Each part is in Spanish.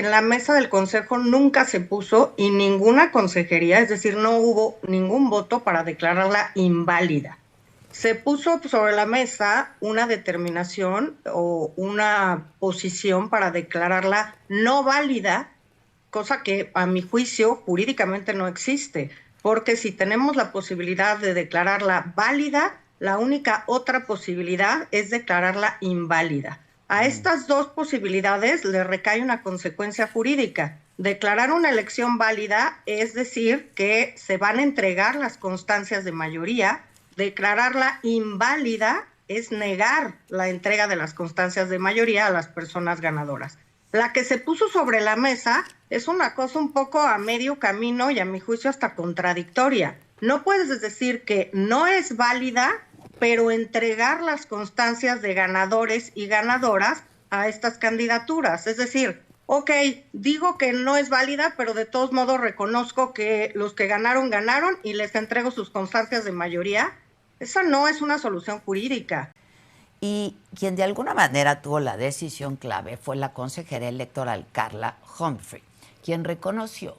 en la mesa del consejo nunca se puso y ninguna consejería, es decir, no hubo ningún voto para declararla inválida. Se puso sobre la mesa una determinación o una posición para declararla no válida, cosa que a mi juicio jurídicamente no existe, porque si tenemos la posibilidad de declararla válida, la única otra posibilidad es declararla inválida. A estas dos posibilidades le recae una consecuencia jurídica. Declarar una elección válida es decir que se van a entregar las constancias de mayoría. Declararla inválida es negar la entrega de las constancias de mayoría a las personas ganadoras. La que se puso sobre la mesa es una cosa un poco a medio camino y a mi juicio hasta contradictoria. No puedes decir que no es válida, pero entregar las constancias de ganadores y ganadoras a estas candidaturas. Es decir, ok, digo que no es válida, pero de todos modos reconozco que los que ganaron, ganaron y les entrego sus constancias de mayoría. Esa no es una solución jurídica. Y quien de alguna manera tuvo la decisión clave fue la consejera electoral Carla Humphrey, quien reconoció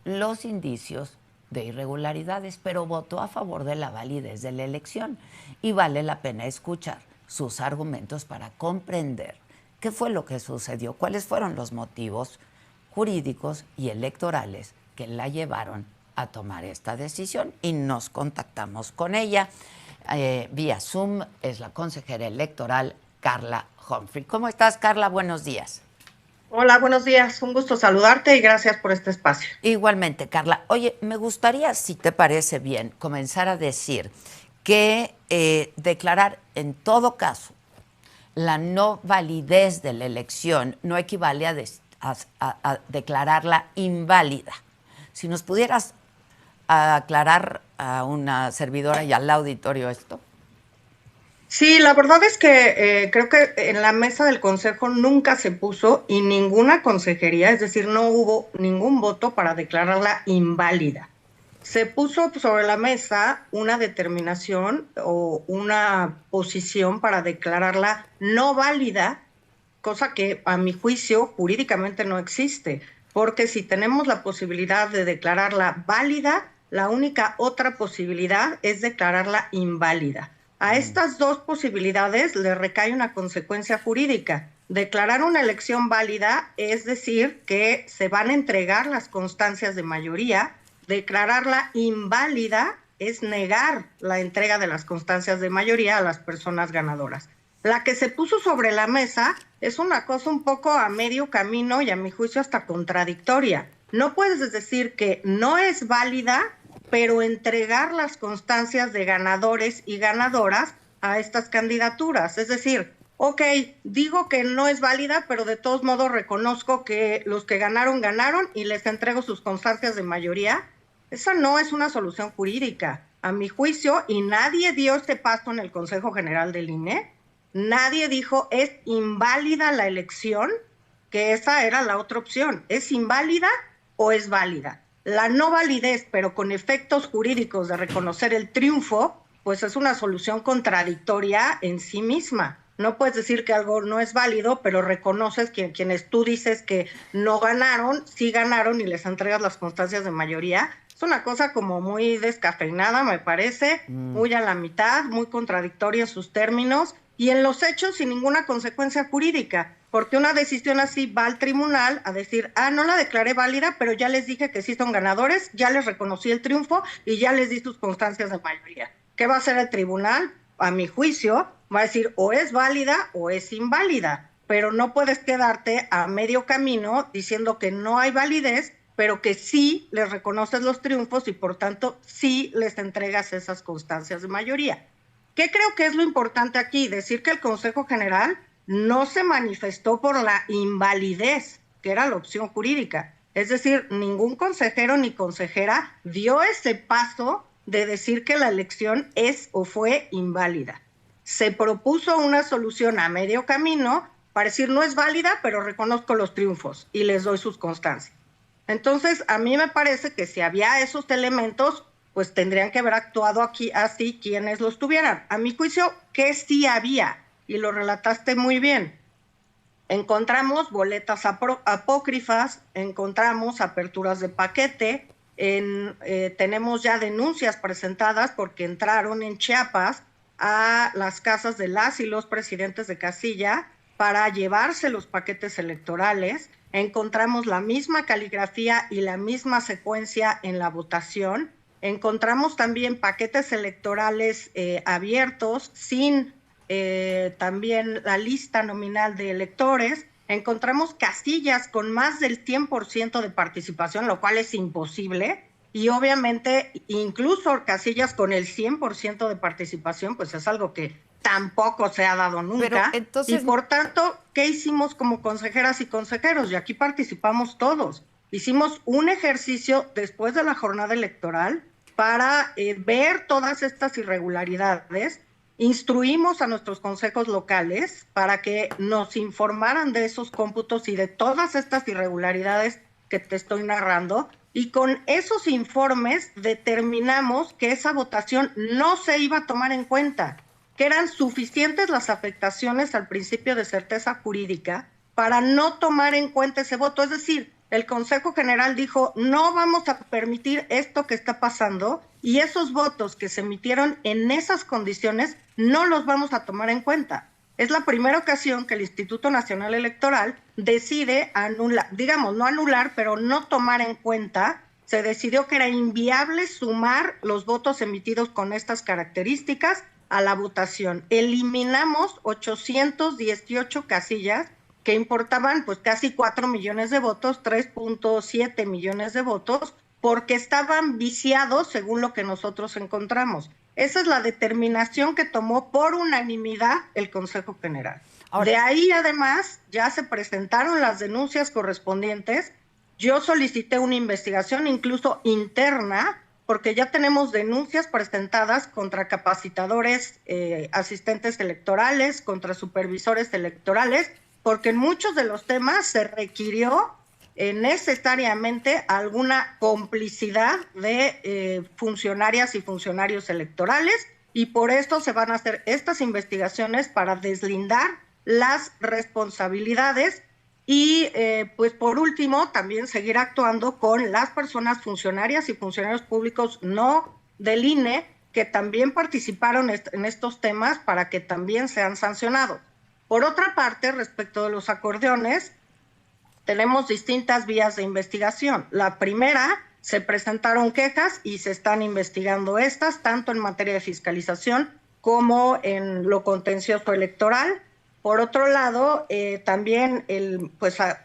los indicios de irregularidades, pero votó a favor de la validez de la elección. Y vale la pena escuchar sus argumentos para comprender qué fue lo que sucedió, cuáles fueron los motivos jurídicos y electorales que la llevaron a tomar esta decisión. Y nos contactamos con ella vía Zoom. Es la consejera electoral Carla Humphrey. ¿Cómo estás, Carla? Buenos días. Hola, buenos días. Un gusto saludarte y gracias por este espacio. Igualmente, Carla. Oye, me gustaría, si te parece bien, comenzar a decir que declarar en todo caso la no validez de la elección no equivale a declararla inválida. Si nos pudieras aclarar a una servidora y al auditorio esto. Sí, la verdad es que creo que en la mesa del consejo nunca se puso y ninguna consejería, es decir, no hubo ningún voto para declararla inválida. Se puso sobre la mesa una determinación o una posición para declararla no válida, cosa que a mi juicio jurídicamente no existe, porque si tenemos la posibilidad de declararla válida, la única otra posibilidad es declararla inválida. A estas dos posibilidades le recae una consecuencia jurídica. Declarar una elección válida es decir que se van a entregar las constancias de mayoría. Declararla inválida es negar la entrega de las constancias de mayoría a las personas ganadoras. La que se puso sobre la mesa es una cosa un poco a medio camino y a mi juicio hasta contradictoria. No puedes decir que no es válida, pero entregar las constancias de ganadores y ganadoras a estas candidaturas. Es decir, ok, digo que no es válida, pero de todos modos reconozco que los que ganaron, ganaron y les entrego sus constancias de mayoría. Esa no es una solución jurídica, a mi juicio, y nadie dio este paso en el Consejo General del INE. Nadie dijo es inválida la elección, que esa era la otra opción. ¿Es inválida o es válida? La no validez, pero con efectos jurídicos de reconocer el triunfo, pues es una solución contradictoria en sí misma. No puedes decir que algo no es válido, pero reconoces que quienes tú dices que no ganaron, sí ganaron y les entregas las constancias de mayoría. Es una cosa como muy descafeinada, me parece, muy a la mitad, muy contradictoria en sus términos y en los hechos sin ninguna consecuencia jurídica, porque una decisión así va al tribunal a decir, no la declaré válida, pero ya les dije que sí son ganadores, ya les reconocí el triunfo y ya les di sus constancias de mayoría. ¿Qué va a hacer el tribunal? A mi juicio, va a decir o es válida o es inválida, pero no puedes quedarte a medio camino diciendo que no hay validez, pero que sí les reconoces los triunfos y por tanto sí les entregas esas constancias de mayoría. ¿Qué creo que es lo importante aquí? Decir que el Consejo General no se manifestó por la invalidez, que era la opción jurídica. Es decir, ningún consejero ni consejera dio ese paso de decir que la elección es o fue inválida. Se propuso una solución a medio camino para decir no es válida, pero reconozco los triunfos y les doy sus constancias. Entonces, a mí me parece que si había esos elementos, pues tendrían que haber actuado aquí así quienes los tuvieran. A mi juicio, que sí había, y lo relataste muy bien. Encontramos boletas apócrifas, encontramos aperturas de paquete, tenemos ya denuncias presentadas porque entraron en Chiapas a las casas de las y los presidentes de casilla para llevarse los paquetes electorales. Encontramos la misma caligrafía y la misma secuencia en la votación. Encontramos también paquetes electorales abiertos sin también la lista nominal de electores. Encontramos casillas con más del 100% de participación, lo cual es imposible, y obviamente incluso casillas con el 100% de participación, pues es algo que tampoco se ha dado nunca. Pero entonces... Y por tanto, ¿qué hicimos como consejeras y consejeros? Y aquí participamos todos. Hicimos un ejercicio después de la jornada electoral para ver todas estas irregularidades. Instruimos a nuestros consejos locales para que nos informaran de esos cómputos y de todas estas irregularidades que te estoy narrando, y con esos informes determinamos que esa votación no se iba a tomar en cuenta, que eran suficientes las afectaciones al principio de certeza jurídica para no tomar en cuenta ese voto. Es decir, el Consejo General dijo, no vamos a permitir esto que está pasando, y esos votos que se emitieron en esas condiciones no los vamos a tomar en cuenta. Es la primera ocasión que el Instituto Nacional Electoral decide anular, digamos, no anular, pero no tomar en cuenta. Se decidió que era inviable sumar los votos emitidos con estas características a la votación. Eliminamos 818 casillas que importaban pues casi 4 millones de votos, 3.7 millones de votos, porque estaban viciados según lo que nosotros encontramos. Esa es la determinación que tomó por unanimidad el Consejo General. Ahora, de ahí, además, ya se presentaron las denuncias correspondientes. Yo solicité una investigación incluso interna, porque ya tenemos denuncias presentadas contra capacitadores, asistentes electorales, contra supervisores electorales, porque en muchos de los temas se requirió necesariamente alguna complicidad de funcionarias y funcionarios electorales, y por esto se van a hacer estas investigaciones para deslindar las responsabilidades y pues por último también seguir actuando con las personas funcionarias y funcionarios públicos no del INE que también participaron en estos temas para que también sean sancionados. Por otra parte, respecto de los acordeones, tenemos distintas vías de investigación. La primera, se presentaron quejas y se están investigando estas, tanto en materia de fiscalización como en lo contencioso electoral. Por otro lado, también,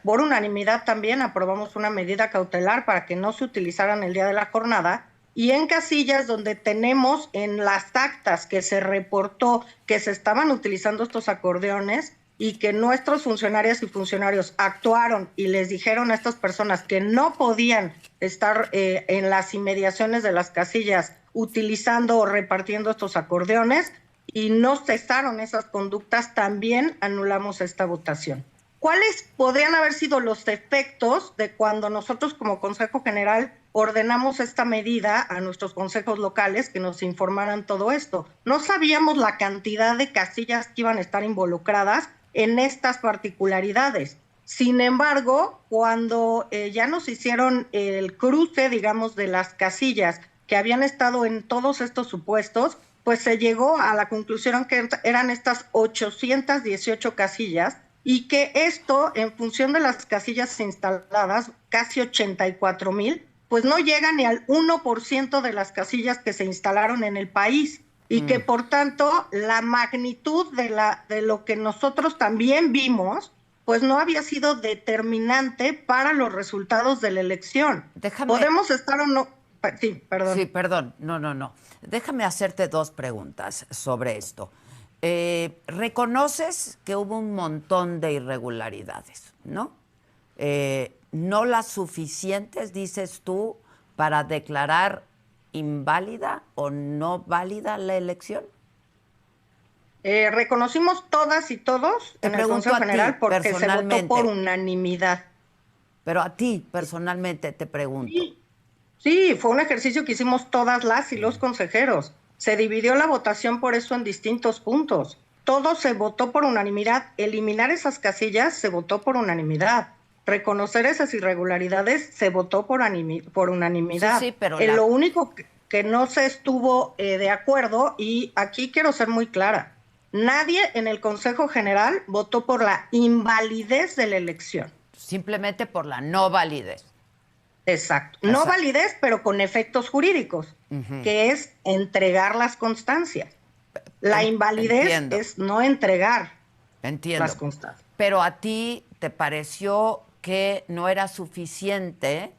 por unanimidad también aprobamos una medida cautelar para que no se utilizaran el día de la jornada, y en casillas donde tenemos en las actas que se reportó que se estaban utilizando estos acordeones, y que nuestros funcionarias y funcionarios actuaron y les dijeron a estas personas que no podían estar en las inmediaciones de las casillas utilizando o repartiendo estos acordeones, y no cesaron esas conductas, también anulamos esta votación. ¿Cuáles podrían haber sido los efectos de cuando nosotros como Consejo General ordenamos esta medida a nuestros consejos locales que nos informaran todo esto? No sabíamos la cantidad de casillas que iban a estar involucradas en estas particularidades. Sin embargo, cuando ya nos hicieron el cruce, digamos, de las casillas que habían estado en todos estos supuestos, pues se llegó a la conclusión que eran estas 818 casillas, y que esto, en función de las casillas instaladas, casi 84,000, pues no llega ni al 1% de las casillas que se instalaron en el país. Y que por tanto la magnitud de lo que nosotros también vimos, pues no había sido determinante para los resultados de la elección. Podemos estar o no... Sí, perdón. Sí, perdón. No. Déjame hacerte dos preguntas sobre esto. Reconoces que hubo un montón de irregularidades, ¿no? No las suficientes, dices tú, para declarar inválida o no válida la elección. Reconocimos todas y todos en el Consejo General porque se votó por unanimidad. Pero a ti personalmente te pregunto. Sí, fue un ejercicio que hicimos todas las y los consejeros. Se dividió la votación por eso en distintos puntos. todo se votó por unanimidad. Eliminar esas casillas se votó por unanimidad. Reconocer esas irregularidades se votó por unanimidad. Sí, pero Lo único que no se estuvo de acuerdo, y aquí quiero ser muy clara, nadie en el Consejo General votó por la invalidez de la elección. Simplemente por la no validez. Exacto. No validez, pero con efectos jurídicos, que es entregar las constancias. La invalidez es no entregar las constancias. Pero a ti te pareció que no era suficiente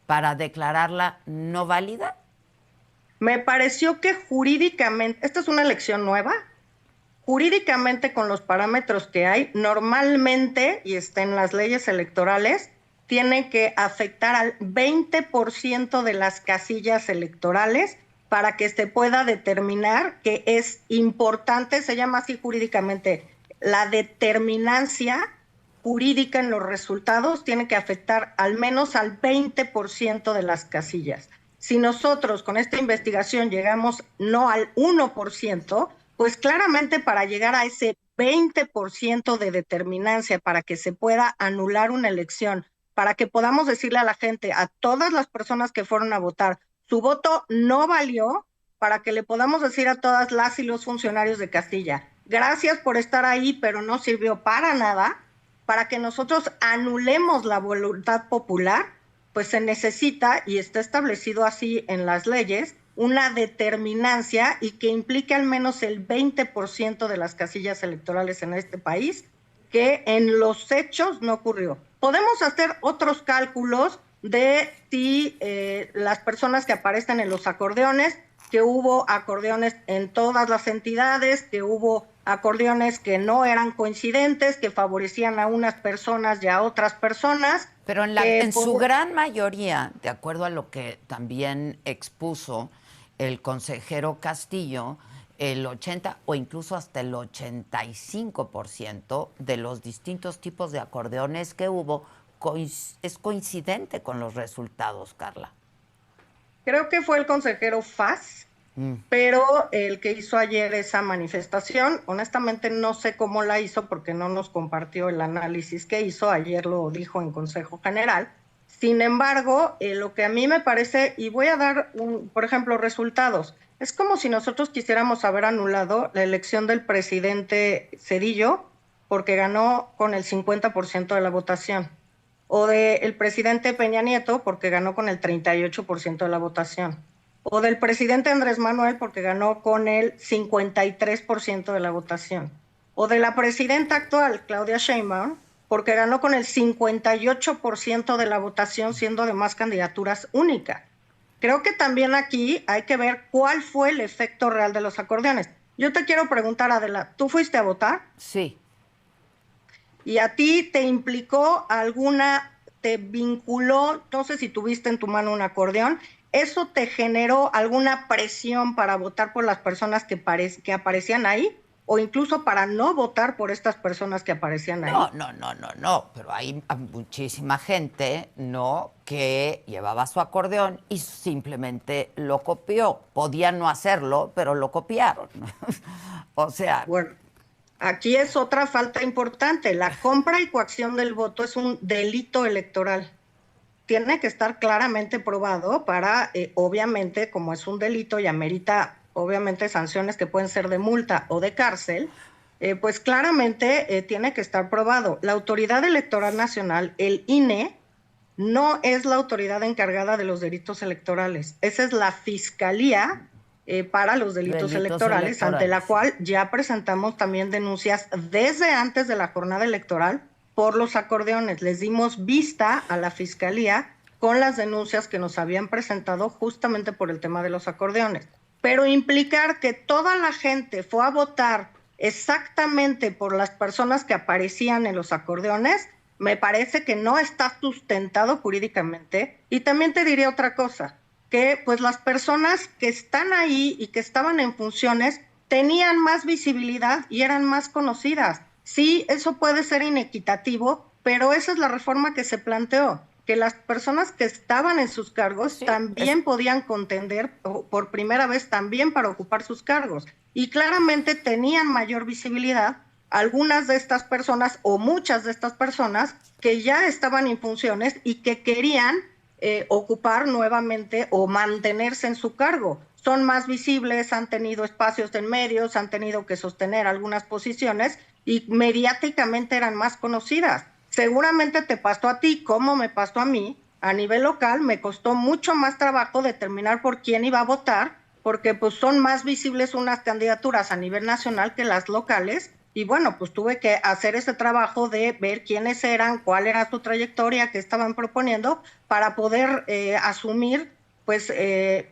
para declararla no válida. Me pareció que jurídicamente, esta es una elección nueva, jurídicamente con los parámetros que hay, normalmente, y está en las leyes electorales, tiene que afectar al 20% de las casillas electorales para que se pueda determinar que es importante, se llama así jurídicamente, la determinancia jurídica en los resultados tiene que afectar al menos al 20% de las casillas. Si nosotros con esta investigación llegamos no al 1%, pues claramente para llegar a ese 20% de determinancia, para que se pueda anular una elección, para que podamos decirle a la gente, a todas las personas que fueron a votar, su voto no valió, para que le podamos decir a todas las y los funcionarios de Castilla, gracias por estar ahí, pero no sirvió para nada, para que nosotros anulemos la voluntad popular, pues se necesita, y está establecido así en las leyes, una determinancia y que implique al menos el 20% de las casillas electorales en este país, que en los hechos no ocurrió. Podemos hacer otros cálculos de si las personas que aparecen en los acordeones, que hubo acordeones en todas las entidades, que hubo acordeones que no eran coincidentes, que favorecían a unas personas y a otras personas. Pero en su gran mayoría, de acuerdo a lo que también expuso el consejero Castillo, el 80 o incluso hasta el 85% de los distintos tipos de acordeones que hubo es coincidente con los resultados, Carla. Creo que fue el consejero Faz, pero el que hizo ayer esa manifestación, honestamente no sé cómo la hizo porque no nos compartió el análisis que hizo, ayer lo dijo en Consejo General. Sin embargo, lo que a mí me parece, y voy a dar, por ejemplo, resultados, es como si nosotros quisiéramos haber anulado la elección del presidente Zedillo porque ganó con el 50% de la votación, o del presidente Peña Nieto porque ganó con el 38% de la votación, o del presidente Andrés Manuel porque ganó con el 53% de la votación, o de la presidenta actual, Claudia Sheinbaum, porque ganó con el 58% de la votación, siendo además candidaturas únicas. Creo que también aquí hay que ver cuál fue el efecto real de los acordeones. Yo te quiero preguntar, Adela, ¿tú fuiste a votar? Sí. ¿Y a ti te implicó te vinculó, no sé si tuviste en tu mano un acordeón, eso te generó alguna presión para votar por las personas que aparecían ahí? ¿O incluso para no votar por estas personas que aparecían ahí? No, pero hay muchísima gente, ¿no?, que llevaba su acordeón y simplemente lo copió. Podían no hacerlo, pero lo copiaron. O sea... Bueno, aquí es otra falta importante. La compra y coacción del voto es un delito electoral. Tiene que estar claramente probado para, obviamente, como es un delito y amerita, obviamente, sanciones que pueden ser de multa o de cárcel, pues claramente tiene que estar probado. La Autoridad Electoral Nacional, el INE, no es la autoridad encargada de los delitos electorales. Esa es la Fiscalía para los delitos electorales, ante la cual ya presentamos también denuncias desde antes de la jornada electoral por los acordeones. Les dimos vista a la Fiscalía con las denuncias que nos habían presentado justamente por el tema de los acordeones. Pero implicar que toda la gente fue a votar exactamente por las personas que aparecían en los acordeones, me parece que no está sustentado jurídicamente. Y también te diré otra cosa, que pues las personas que están ahí y que estaban en funciones tenían más visibilidad y eran más conocidas. Sí, eso puede ser inequitativo, pero esa es la reforma que se planteó, que las personas que estaban en sus cargos también podían contender por primera vez también para ocupar sus cargos. y claramente tenían mayor visibilidad algunas de estas personas o muchas de estas personas que ya estaban en funciones y que querían ocupar nuevamente o mantenerse en su cargo. Son más visibles, han tenido espacios en medios, han tenido que sostener algunas posiciones y mediáticamente eran más conocidas. Seguramente te pasó a ti, como me pasó a mí, a nivel local me costó mucho más trabajo determinar por quién iba a votar, porque pues son más visibles unas candidaturas a nivel nacional que las locales, y bueno, pues tuve que hacer ese trabajo de ver quiénes eran, cuál era su trayectoria, qué estaban proponiendo, para poder asumir pues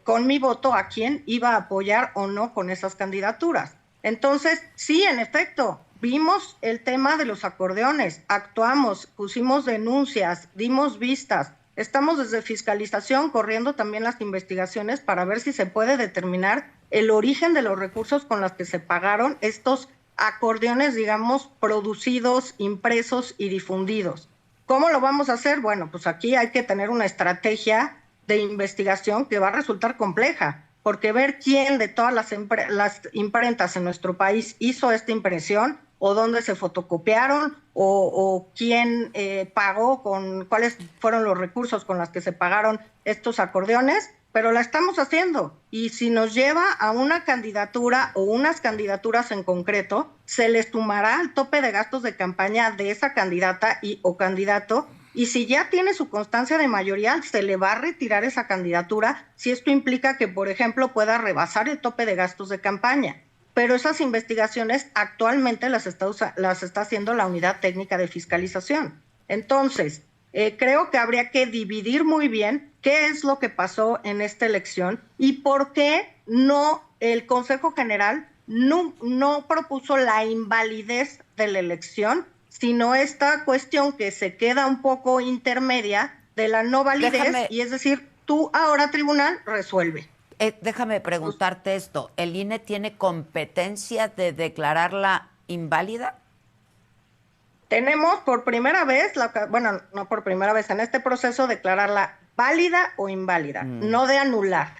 con mi voto a quién iba a apoyar o no con esas candidaturas. Entonces, sí, en efecto, vimos el tema de los acordeones, actuamos, pusimos denuncias, dimos vistas, estamos desde fiscalización corriendo también las investigaciones para ver si se puede determinar el origen de los recursos con los que se pagaron estos acordeones, digamos, producidos, impresos y difundidos. ¿Cómo lo vamos a hacer? Bueno, pues aquí hay que tener una estrategia de investigación que va a resultar compleja, porque ver quién de todas las imprentas en nuestro país hizo esta impresión, o dónde se fotocopiaron, o quién pagó, cuáles fueron los recursos con los que se pagaron estos acordeones, pero la estamos haciendo. Y si nos lleva a una candidatura o unas candidaturas en concreto, se les sumará al tope de gastos de campaña de esa candidata o candidato, y si ya tiene su constancia de mayoría, se le va a retirar esa candidatura si esto implica que, por ejemplo, pueda rebasar el tope de gastos de campaña. Pero esas investigaciones actualmente las está haciendo la Unidad Técnica de Fiscalización. Entonces, creo que habría que dividir muy bien qué es lo que pasó en esta elección y por qué no el Consejo General no propuso la invalidez de la elección, sino esta cuestión que se queda un poco intermedia de la no validez, y es decir, tú ahora, tribunal, resuelve. Déjame preguntarte esto. ¿El INE tiene competencia de declararla inválida? Tenemos por primera vez, bueno, no por primera vez, en este proceso declararla válida o inválida, no de anular.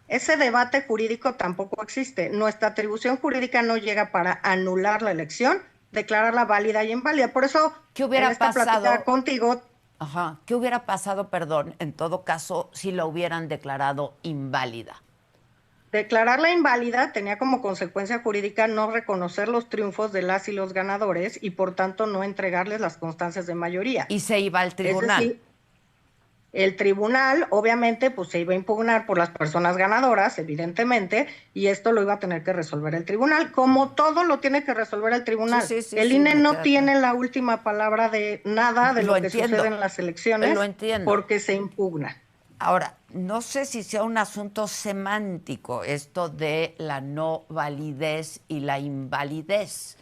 Ese debate jurídico tampoco existe. Nuestra atribución jurídica no llega para anular la elección, declararla válida y inválida. Por eso, ¿qué hubiera en esta plática contigo... Ajá. ¿Qué hubiera pasado, perdón, en todo caso, si la hubieran declarado inválida? Declararla inválida tenía como consecuencia jurídica no reconocer los triunfos de las y los ganadores y por tanto no entregarles las constancias de mayoría. Y se iba al tribunal. Es decir, el tribunal obviamente pues se iba a impugnar por las personas ganadoras, evidentemente, y esto lo iba a tener que resolver el tribunal, como todo lo tiene que resolver el tribunal. El INE no tiene la última palabra de nada de lo que sucede en las elecciones, porque se impugna. Ahora, no sé si sea un asunto semántico esto de la no validez y la invalidez.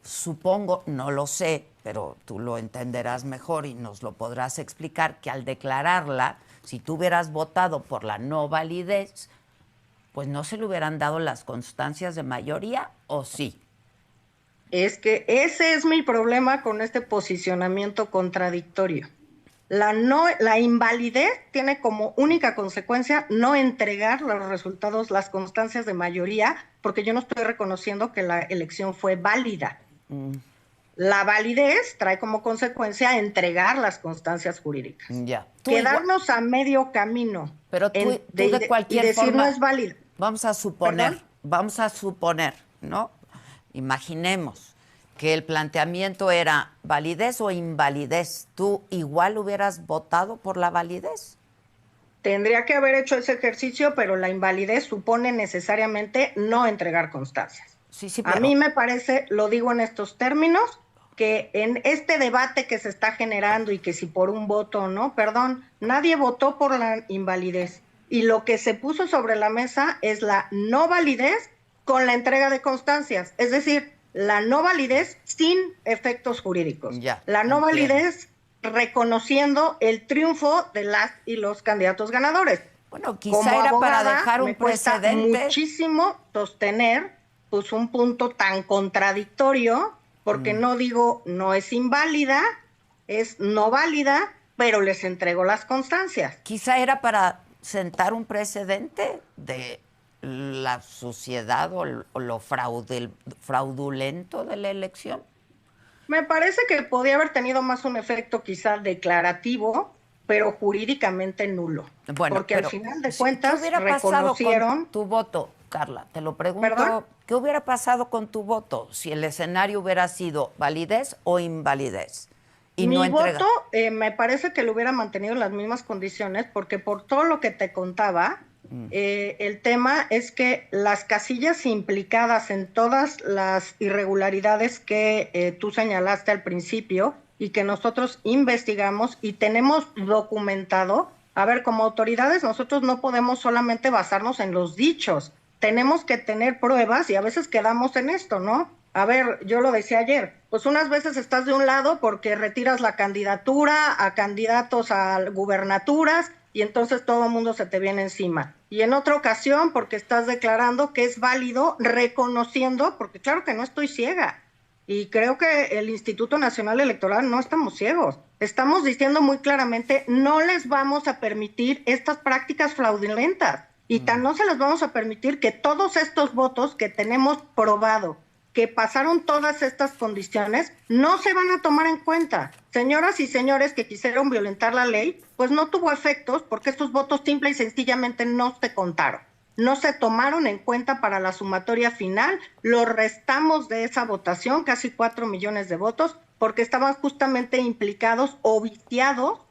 Supongo, no lo sé, pero tú lo entenderás mejor y nos lo podrás explicar, que al declararla, si tú hubieras votado por la no validez, pues no se le hubieran dado las constancias de mayoría, ¿o sí? Es que ese es mi problema con este posicionamiento contradictorio. La invalidez tiene como única consecuencia no entregar los resultados, las constancias de mayoría, porque yo no estoy reconociendo que la elección fue válida. La validez trae como consecuencia entregar las constancias jurídicas. Ya. Quedarnos a medio camino. Pero tú de cualquier y decir forma, no es válido. Vamos a suponer, ¿no? Imaginemos que el planteamiento era validez o invalidez. ¿Tú igual hubieras votado por la validez? Tendría que haber hecho ese ejercicio, pero la invalidez supone necesariamente no entregar constancias. Sí, pero... A mí me parece, lo digo en estos términos, que en este debate que se está generando y que si por un voto o no, perdón, nadie votó por la invalidez. Y lo que se puso sobre la mesa es la no validez con la entrega de constancias. Es decir, la no validez sin efectos jurídicos. La no validez reconociendo el triunfo de las y los candidatos ganadores. Bueno, quizá era para dejar un precedente. Me cuesta muchísimo sostener pues un punto tan contradictorio, porque no digo no es inválida, es no válida, pero les entrego las constancias. Quizá era para sentar un precedente de la suciedad o lo fraudulento de la elección? Me parece que podía haber tenido más un efecto quizá declarativo, pero jurídicamente nulo. Bueno, Porque al pero final de ¿qué cuentas hubiera pasado con reconocieron, tu voto, Carla? Te lo ¿perdón? pregunto, ¿qué hubiera pasado con tu voto si el escenario hubiera sido validez o invalidez y no Mi entrega? voto me parece que lo hubiera mantenido en las mismas condiciones, porque por todo lo que te contaba, el tema es que las casillas implicadas en todas las irregularidades que tú señalaste al principio y que nosotros investigamos y tenemos documentado, a ver, como autoridades nosotros no podemos solamente basarnos en los dichos, tenemos que tener pruebas y a veces quedamos en esto, ¿no? A ver, yo lo decía ayer, pues unas veces estás de un lado porque retiras la candidatura a candidatos a gubernaturas y entonces todo el mundo se te viene encima. Y en otra ocasión porque estás declarando que es válido reconociendo, porque claro que no estoy ciega. Y creo que el Instituto Nacional Electoral no estamos ciegos. Estamos diciendo muy claramente, no les vamos a permitir estas prácticas fraudulentas. Y tan no se les vamos a permitir que todos estos votos que tenemos probado que pasaron todas estas condiciones, no se van a tomar en cuenta. Señoras y señores que quisieron violentar la ley, pues no tuvo efectos porque estos votos simple y sencillamente no se contaron. No se tomaron en cuenta para la sumatoria final, los restamos de esa votación, casi 4 millones de votos, porque estaban justamente implicados o viciados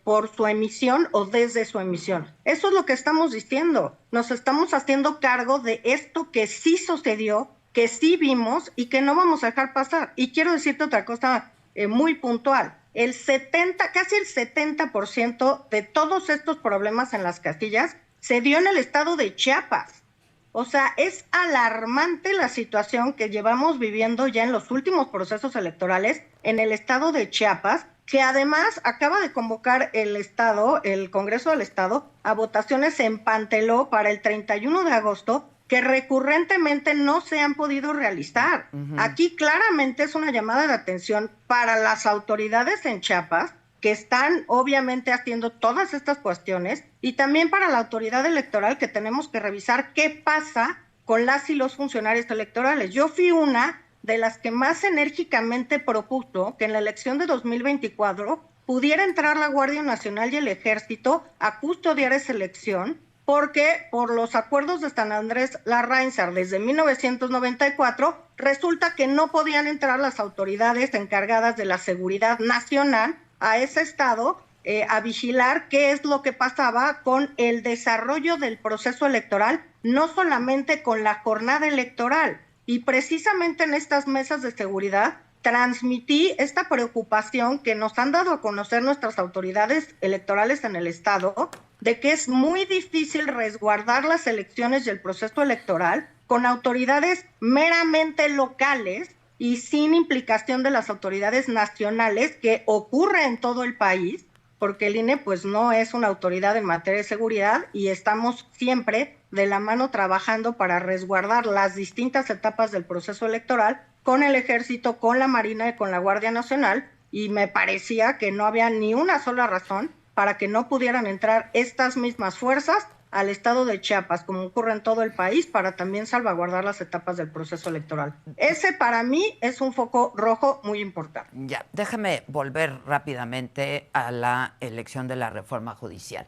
por su emisión o desde su emisión. Eso es lo que estamos diciendo. Nos estamos haciendo cargo de esto que sí sucedió, que sí vimos y que no vamos a dejar pasar. Y quiero decirte otra cosa muy puntual. Casi el 70% de todos estos problemas en las castillas se dio en el estado de Chiapas. O sea, es alarmante la situación que llevamos viviendo ya en los últimos procesos electorales en el estado de Chiapas, que además acaba de convocar el Congreso del Estado, a votaciones en Panteló para el 31 de agosto, que recurrentemente no se han podido realizar. Aquí claramente es una llamada de atención para las autoridades en Chiapas, que están obviamente haciendo todas estas cuestiones, y también para la autoridad electoral, que tenemos que revisar qué pasa con las y los funcionarios electorales. Yo fui una de las que más enérgicamente propuso que en la elección de 2024 pudiera entrar la Guardia Nacional y el Ejército a custodiar esa elección, porque por los acuerdos de San Andrés Larrainzar desde 1994, resulta que no podían entrar las autoridades encargadas de la seguridad nacional a ese estado a vigilar qué es lo que pasaba con el desarrollo del proceso electoral, no solamente con la jornada electoral. Y precisamente en estas mesas de seguridad transmití esta preocupación que nos han dado a conocer nuestras autoridades electorales en el estado, de que es muy difícil resguardar las elecciones y el proceso electoral con autoridades meramente locales y sin implicación de las autoridades nacionales, que ocurre en todo el país, porque el INE pues no es una autoridad en materia de seguridad y estamos siempre de la mano trabajando para resguardar las distintas etapas del proceso electoral con el Ejército, con la Marina y con la Guardia Nacional, y me parecía que no había ni una sola razón para que no pudieran entrar estas mismas fuerzas al estado de Chiapas, como ocurre en todo el país, para también salvaguardar las etapas del proceso electoral. Ese para mí es un foco rojo muy importante. Ya, déjame volver rápidamente a la elección de la reforma judicial.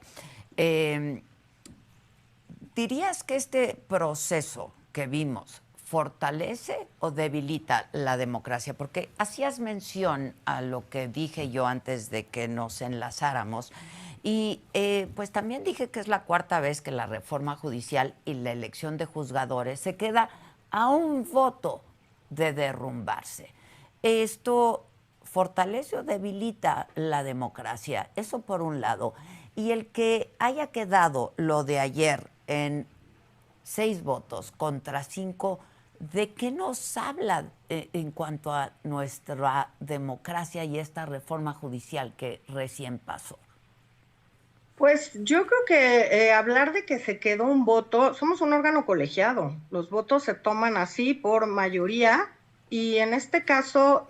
¿Dirías que este proceso que vimos fortalece o debilita la democracia? Porque hacías mención a lo que dije yo antes de que nos enlazáramos. Y pues también dije que es la cuarta vez que la reforma judicial y la elección de juzgadores se queda a un voto de derrumbarse. ¿Esto fortalece o debilita la democracia? Eso por un lado. Y el que haya quedado lo de ayer en 6 votos contra 5, ¿de qué nos habla en cuanto a nuestra democracia y esta reforma judicial que recién pasó? Pues yo creo que hablar de que se quedó un voto, somos un órgano colegiado, los votos se toman así por mayoría, y en este caso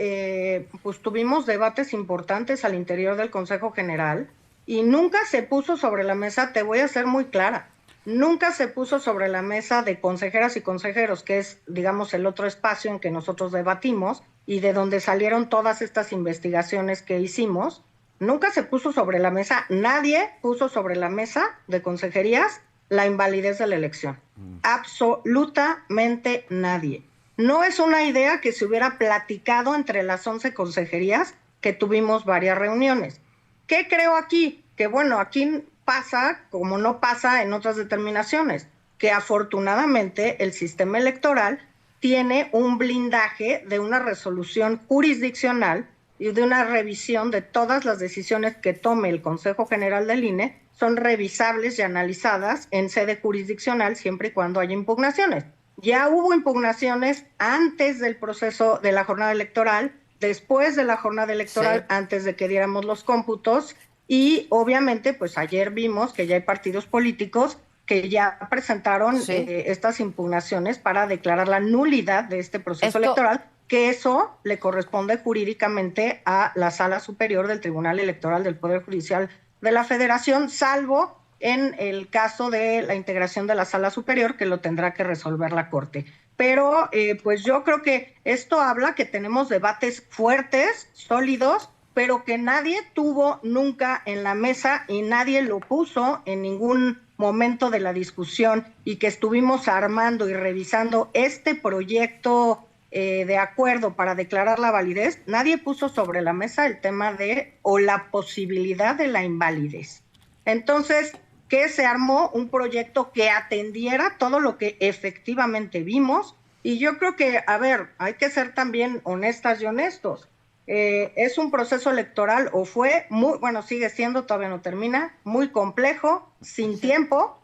pues tuvimos debates importantes al interior del Consejo General y nunca se puso sobre la mesa, te voy a ser muy clara, nunca se puso sobre la mesa de consejeras y consejeros, que es, digamos, el otro espacio en que nosotros debatimos y de donde salieron todas estas investigaciones que hicimos. Nunca se puso sobre la mesa, nadie puso sobre la mesa de consejerías la invalidez de la elección. Absolutamente nadie. No es una idea que se hubiera platicado entre las 11 consejerías que tuvimos varias reuniones. ¿Qué creo aquí? Que bueno, aquí pasa como no pasa en otras determinaciones, que afortunadamente el sistema electoral tiene un blindaje de una resolución jurisdiccional y de una revisión de todas las decisiones que tome el Consejo General del INE, son revisables y analizadas en sede jurisdiccional siempre y cuando haya impugnaciones. Ya hubo impugnaciones antes del proceso de la jornada electoral, después de la jornada electoral, sí, antes de que diéramos los cómputos, y obviamente pues ayer vimos que ya hay partidos políticos que ya presentaron sí, estas impugnaciones para declarar la nulidad de este proceso electoral, que eso le corresponde jurídicamente a la Sala Superior del Tribunal Electoral del Poder Judicial de la Federación, salvo en el caso de la integración de la Sala Superior, que lo tendrá que resolver la Corte. Pero pues yo creo que esto habla que tenemos debates fuertes, sólidos, pero que nadie tuvo nunca en la mesa y nadie lo puso en ningún momento de la discusión, y que estuvimos armando y revisando este proyecto de acuerdo para declarar la validez, nadie puso sobre la mesa el tema de o la posibilidad de la invalidez. Entonces, que se armó un proyecto que atendiera todo lo que efectivamente vimos, y yo creo que, a ver, hay que ser también honestas y honestos. Es un proceso electoral, o fue muy, bueno, sigue siendo, todavía no termina, muy complejo, sin tiempo,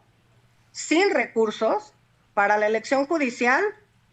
sin recursos. Para la elección judicial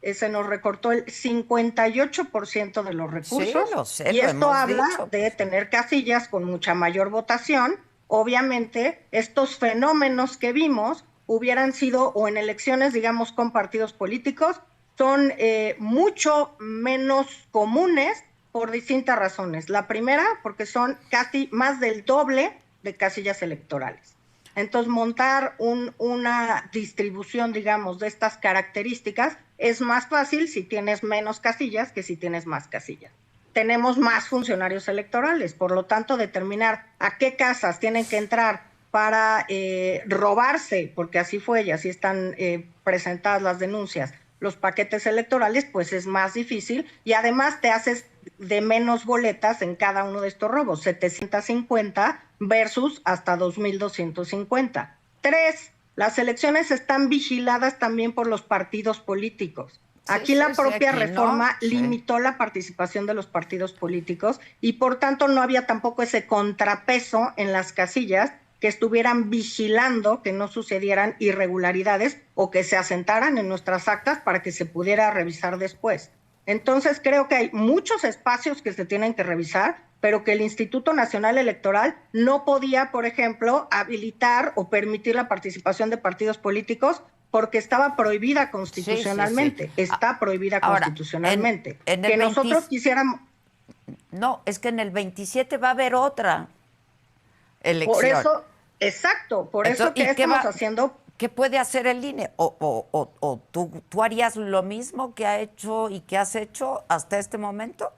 se nos recortó el 58% de los recursos, sí, lo sé, y esto habla de tener casillas con mucha mayor votación. Obviamente, estos fenómenos que vimos hubieran sido, o en elecciones, digamos, con partidos políticos, son mucho menos comunes por distintas razones. La primera, porque son casi más del doble de casillas electorales. Entonces, montar una distribución, digamos, de estas características es más fácil si tienes menos casillas que si tienes más casillas. Tenemos más funcionarios electorales, por lo tanto, determinar a qué casas tienen que entrar para robarse, porque así fue y así están presentadas las denuncias, los paquetes electorales, pues es más difícil, y además te haces de menos boletas en cada uno de estos robos, 750 versus hasta 2,250. 3, las elecciones están vigiladas también por los partidos políticos. Aquí la propia reforma limitó la participación de los partidos políticos, y por tanto no había tampoco ese contrapeso en las casillas que estuvieran vigilando que no sucedieran irregularidades o que se asentaran en nuestras actas para que se pudiera revisar después. Entonces creo que hay muchos espacios que se tienen que revisar, pero que el Instituto Nacional Electoral no podía, por ejemplo, habilitar o permitir la participación de partidos políticos porque estaba prohibida constitucionalmente. Sí. Está prohibida ahora, constitucionalmente. En que nosotros quisiéramos... No, es que en el 27 va a haber otra elección. Por eso, exacto, por eso que estamos haciendo... ¿Qué puede hacer el INE? ¿O tú harías lo mismo que ha hecho y que has hecho hasta este momento?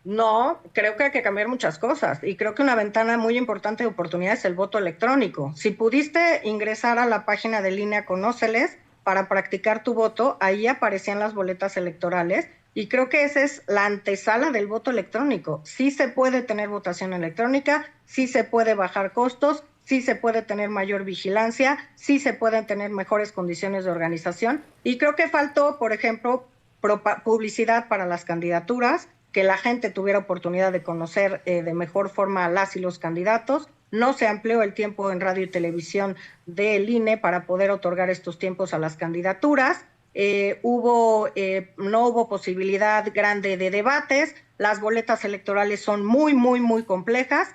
No, creo que hay que cambiar muchas cosas, y creo que una ventana muy importante de oportunidad es el voto electrónico. Si pudiste ingresar a la página del INE a Conóceles para practicar tu voto, ahí aparecían las boletas electorales, y creo que esa es la antesala del voto electrónico. Sí se puede tener votación electrónica, sí se puede bajar costos, sí se puede tener mayor vigilancia, sí se pueden tener mejores condiciones de organización, y creo que faltó, por ejemplo, publicidad para las candidaturas, que la gente tuviera oportunidad de conocer de mejor forma a las y los candidatos. No se amplió el tiempo en radio y televisión del INE para poder otorgar estos tiempos a las candidaturas. No hubo posibilidad grande de debates. Las boletas electorales son muy, muy, muy complejas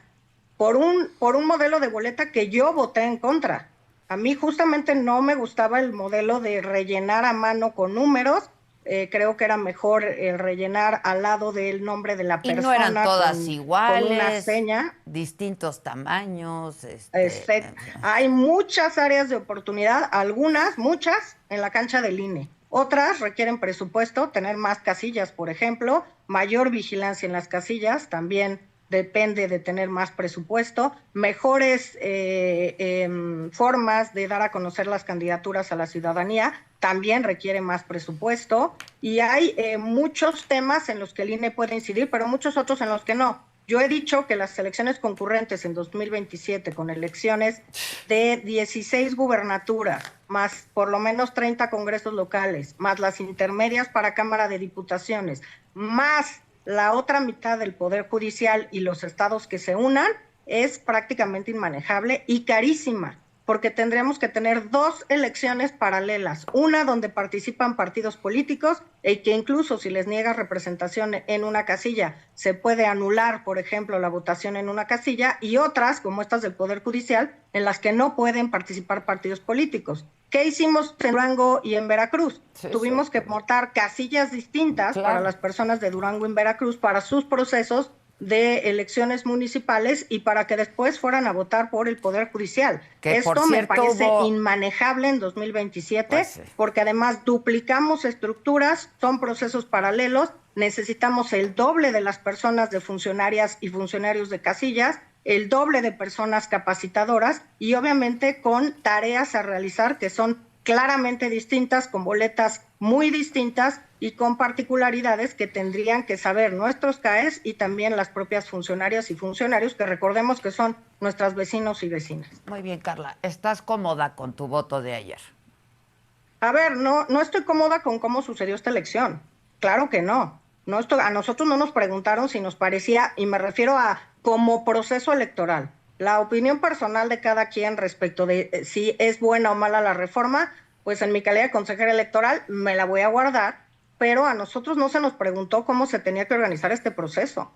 por un modelo de boleta que yo voté en contra. A mí justamente no me gustaba el modelo de rellenar a mano con números creo que era mejor rellenar al lado del nombre de la Y persona no eran todas con una iguales, seña. distintos tamaños, Hay muchas áreas de oportunidad, algunas, muchas, en la cancha del INE. Otras requieren presupuesto, tener más casillas, por ejemplo, mayor vigilancia en las casillas, también depende de tener más presupuesto, mejores formas de dar a conocer las candidaturas a la ciudadanía, también requiere más presupuesto, y hay muchos temas en los que el INE puede incidir, pero muchos otros en los que no. Yo he dicho que las elecciones concurrentes en 2027, con elecciones de 16 gubernaturas, más por lo menos 30 congresos locales, más las intermedias para Cámara de Diputaciones, más la otra mitad del Poder Judicial y los estados que se unan, es prácticamente inmanejable y carísima, porque tendremos que tener 2 elecciones paralelas, una donde participan partidos políticos y que incluso si les niegas representación en una casilla, se puede anular, por ejemplo, la votación en una casilla, y otras, como estas del Poder Judicial, en las que no pueden participar partidos políticos. ¿Qué hicimos en Durango y en Veracruz? Tuvimos que montar casillas distintas para las personas de Durango y Veracruz para sus procesos de elecciones municipales y para que después fueran a votar por el Poder Judicial. Esto me parece inmanejable en 2027, porque además duplicamos estructuras, son procesos paralelos, necesitamos el doble de las personas de funcionarias y funcionarios de casillas, el doble de personas capacitadoras y obviamente con tareas a realizar que son claramente distintas, con boletas muy distintas y con particularidades que tendrían que saber nuestros CAEs y también las propias funcionarias y funcionarios, que recordemos que son nuestras vecinos y vecinas. Muy bien, Carla. ¿Estás cómoda con tu voto de ayer? A ver, no estoy cómoda con cómo sucedió esta elección. Claro que no. A nosotros no nos preguntaron si nos parecía, y me refiero a como proceso electoral. La opinión personal de cada quien respecto de si es buena o mala la reforma, pues en mi calidad de consejera electoral me la voy a guardar, pero a nosotros no se nos preguntó cómo se tenía que organizar este proceso.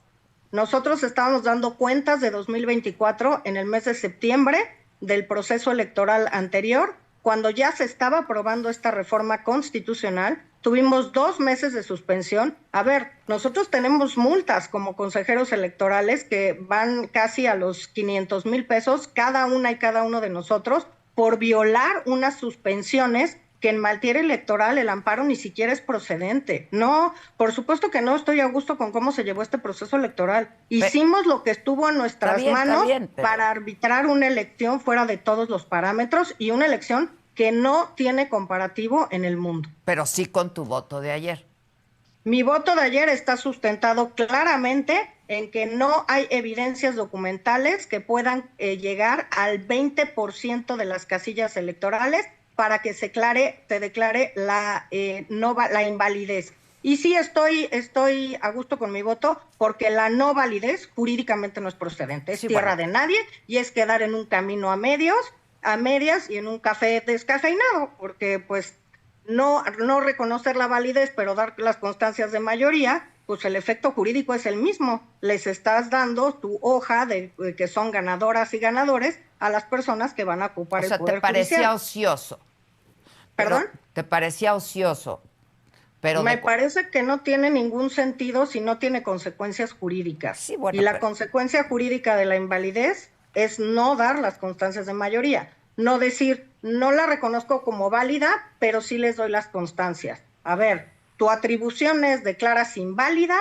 Nosotros estábamos dando cuentas de 2024 en el mes de septiembre del proceso electoral anterior, cuando ya se estaba aprobando esta reforma constitucional. Tuvimos 2 meses de suspensión. A ver, nosotros tenemos multas como consejeros electorales que van casi a los 500,000 pesos cada una y cada uno de nosotros por violar unas suspensiones que en materia electoral el amparo ni siquiera es procedente. No, por supuesto que no estoy a gusto con cómo se llevó este proceso electoral. Hicimos lo que estuvo en nuestras manos para arbitrar una elección fuera de todos los parámetros y una elección que no tiene comparativo en el mundo. Pero sí con tu voto de ayer. Mi voto de ayer está sustentado claramente en que no hay evidencias documentales que puedan llegar al 20% de las casillas electorales para que se declare la invalidez. Y sí estoy a gusto con mi voto, porque la no validez jurídicamente no es procedente, es tierra de nadie y es quedar en un camino a medias y en un café descafeinado, porque pues no reconocer la validez, pero dar las constancias de mayoría, pues el efecto jurídico es el mismo. Les estás dando tu hoja de que son ganadoras y ganadores a las personas que van a ocupar el Poder Judicial. ¿Te parecía ocioso? ¿Perdón? ¿Te parecía ocioso? Pero me parece que no tiene ningún sentido si no tiene consecuencias jurídicas. Sí, bueno, y la consecuencia jurídica de la invalidez es no dar las constancias de mayoría. No decir, no la reconozco como válida, pero sí les doy las constancias. A ver, tu atribución es declaras inválida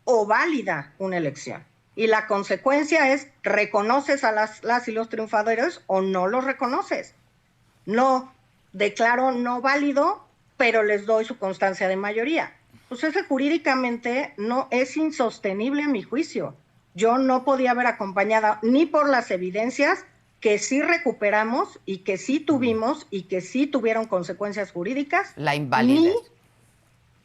o válida una elección. Y la consecuencia es, reconoces a las y los triunfadores o no los reconoces. No, declaro no válido, pero les doy su constancia de mayoría. Pues eso jurídicamente no es insostenible a mi juicio. Yo no podía haber acompañado ni por las evidencias que sí recuperamos y que sí tuvimos y que sí tuvieron consecuencias jurídicas. La invalidez.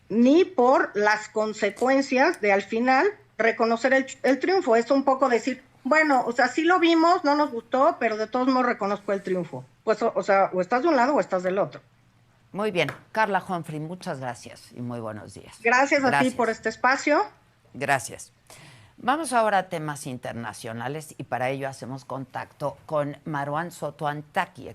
Ni por las consecuencias de al final reconocer el triunfo. Es un poco decir, bueno, o sea, sí lo vimos, no nos gustó, pero de todos modos reconozco el triunfo. Pues, o sea, o estás de un lado o estás del otro. Muy bien. Carla Humphrey, muchas gracias y muy buenos días. Gracias a ti por este espacio. Gracias. Vamos ahora a temas internacionales y para ello hacemos contacto con Marwan Soto Antaki,